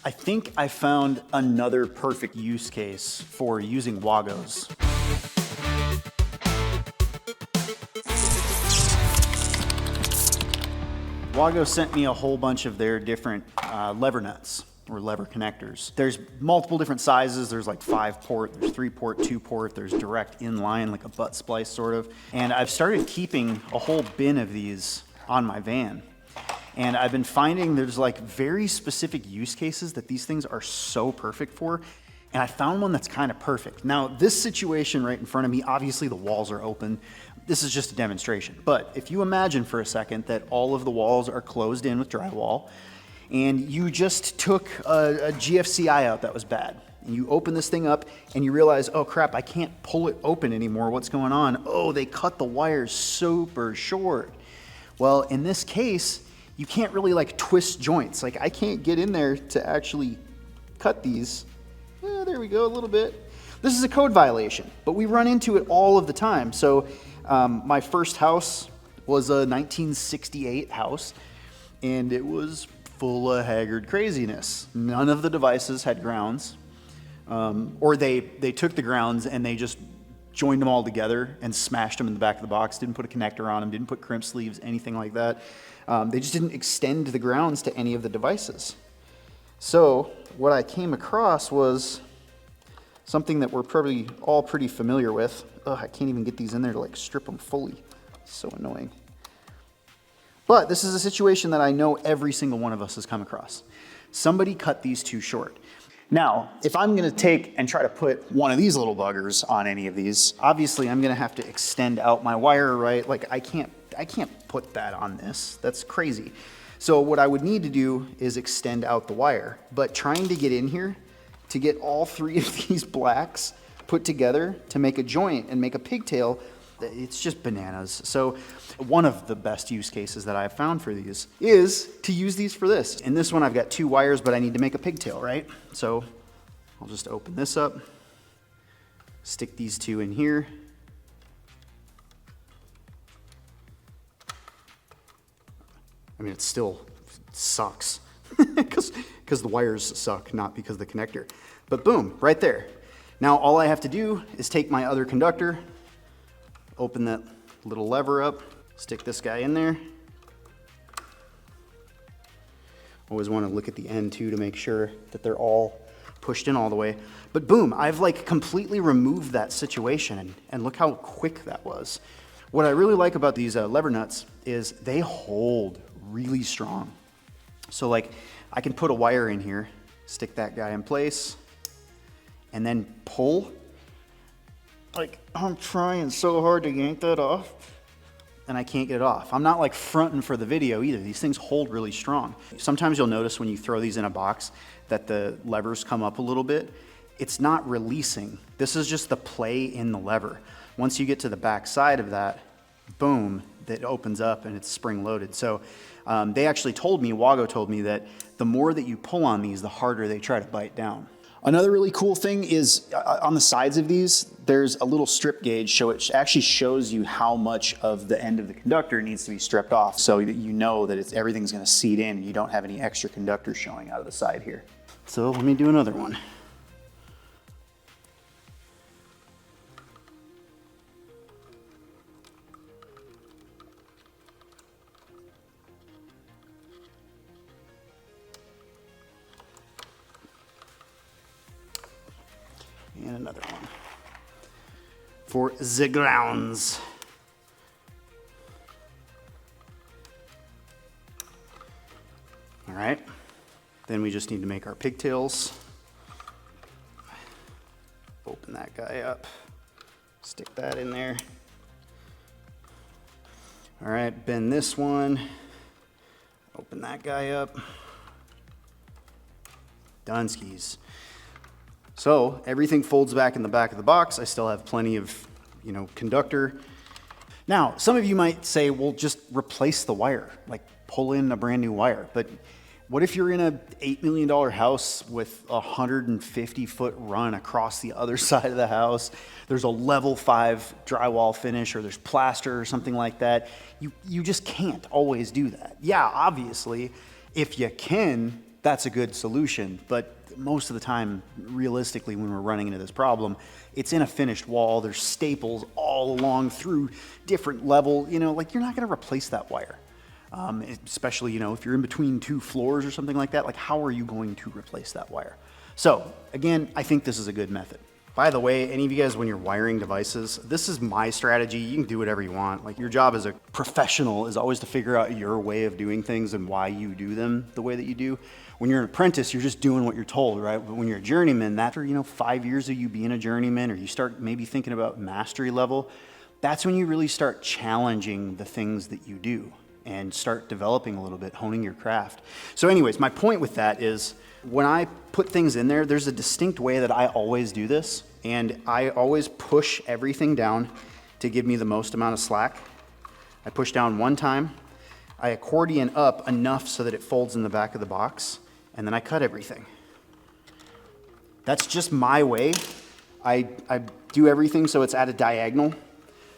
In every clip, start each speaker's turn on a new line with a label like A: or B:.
A: I think I found another perfect use case for using Wagos. Wago sent me a whole bunch of their different lever nuts or lever connectors. There's multiple different sizes. There's like 5-port, there's 3-port, 2-port, there's direct inline, like a butt splice sort of. And I've started keeping a whole bin of these on my van. And I've been finding there's like very specific use cases that these things are so perfect for. And I found one that's kind of perfect. Now, this situation right in front of me, obviously the walls are open. This is just a demonstration. But if you imagine for a second that all of the walls are closed in with drywall, and you just took a GFCI out that was bad, and you open this thing up and you realize, oh crap, I can't pull it open anymore. What's going on? Oh, they cut the wires super short. Well, in this case, you can't really like twist joints. Like I can't get in there to actually cut these. There we go, a little bit. This is a code violation, but we run into it all of the time. So my first house was a 1968 house, and it was full of haggard craziness. None of the devices had grounds, or they took the grounds and they just joined them all together and smashed them in the back of the box, didn't put a connector on them, didn't put crimp sleeves, anything like that. They just didn't extend the grounds to any of the devices. So what I came across was something that we're probably all pretty familiar with. Ugh, I can't even get these in there to like strip them fully. It's so annoying. But this is a situation that I know every single one of us has come across. Somebody cut these too short. Now, if I'm gonna take and try to put one of these little buggers on any of these, obviously I'm gonna have to extend out my wire, right? Like I can't put that on this. That's crazy. So what I would need to do is extend out the wire. But trying to get in here to get all three of these blacks put together to make a joint and make a pigtail, it's just bananas. So one of the best use cases that I've found for these is to use these for this. In this one, I've got 2 wires, but I need to make a pigtail, right? So I'll just open this up, stick these 2 in here. I mean, it still sucks because the wires suck, not because of the connector. But boom, right there. Now all I have to do is take my other conductor, open that little lever up, stick this guy in there. Always want to look at the end too to make sure that they're all pushed in all the way. But boom, I've like completely removed that situation, and look how quick that was. What I really like about these lever nuts is they hold really strong. So like I can put a wire in here, stick that guy in place, and then pull. Like I'm trying so hard to yank that off and I can't get it off. I'm not like fronting for the video either. These things hold really strong. Sometimes you'll notice when you throw these in a box that the levers come up a little bit. It's not releasing. This is just the play in the lever. Once you get to the back side of that, boom, that opens up and it's spring loaded. So they actually told me, Wago told me, that the more that you pull on these, the harder they try to bite down. Another really cool thing is on the sides of these, there's a little strip gauge, so it actually shows you how much of the end of the conductor needs to be stripped off, so that you know that everything's gonna seat in and you don't have any extra conductor showing out of the side here. So let me do another one. And another one for the grounds. All right, then we just need to make our pigtails. Open that guy up, stick that in there. All right, bend this one, open that guy up. Done skis. So everything folds back in the back of the box. I still have plenty of, conductor. Now, some of you might say, well, just replace the wire, like pull in a brand new wire. But what if you're in a $8 million house with a 150-foot run across the other side of the house? There's a level 5 drywall finish, or there's plaster or something like that. You just can't always do that. Yeah, obviously, if you can, that's a good solution. But most of the time, realistically, when we're running into this problem, it's in a finished wall. There's staples all along through different level, you know, like you're not gonna replace that wire. Especially, you know, if you're in between two floors or something like that, like how are you going to replace that wire? So again, I think this is a good method. By the way, any of you guys, when you're wiring devices, this is my strategy. You can do whatever you want. Like your job as a professional is always to figure out your way of doing things and why you do them the way that you do. When you're an apprentice, you're just doing what you're told, right? But when you're a journeyman, after, you know, 5 years of you being a journeyman, or you start maybe thinking about mastery level, that's when you really start challenging the things that you do and start developing a little bit, honing your craft. So anyways, my point with that is when I put things in there, there's a distinct way that I always do this. And I always push everything down to give me the most amount of slack. I push down one time, I accordion up enough so that it folds in the back of the box, and then I cut everything. That's just my way. I do everything so it's at a diagonal.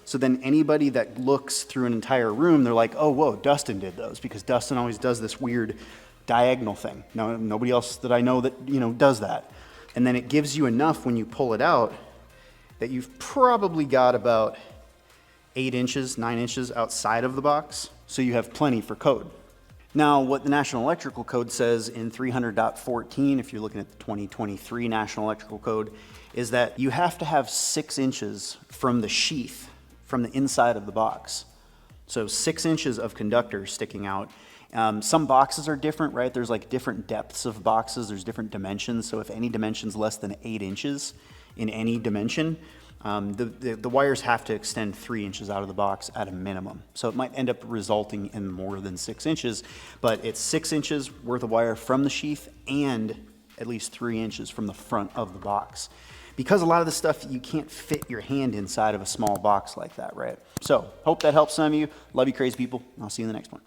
A: So then anybody that looks through an entire room, they're like, oh, whoa, Dustin did those, because Dustin always does this weird diagonal thing. No, nobody else that I know that, you know, does that. And then it gives you enough when you pull it out that you've probably got about 8 inches, 9 inches outside of the box. So you have plenty for code. Now, what the National Electrical Code says in 300.14, if you're looking at the 2023 National Electrical Code, is that you have to have 6 inches from the sheath, from the inside of the box. So 6 inches of conductor sticking out. Some boxes are different, right? There's like different depths of boxes. There's different dimensions. So if any dimension's less than 8 inches in any dimension, the wires have to extend 3 inches out of the box at a minimum. So it might end up resulting in more than 6 inches, but it's 6 inches worth of wire from the sheath and at least 3 inches from the front of the box. Because a lot of the stuff, you can't fit your hand inside of a small box like that, right? So hope that helps some of you. Love you crazy people. I'll see you in the next one.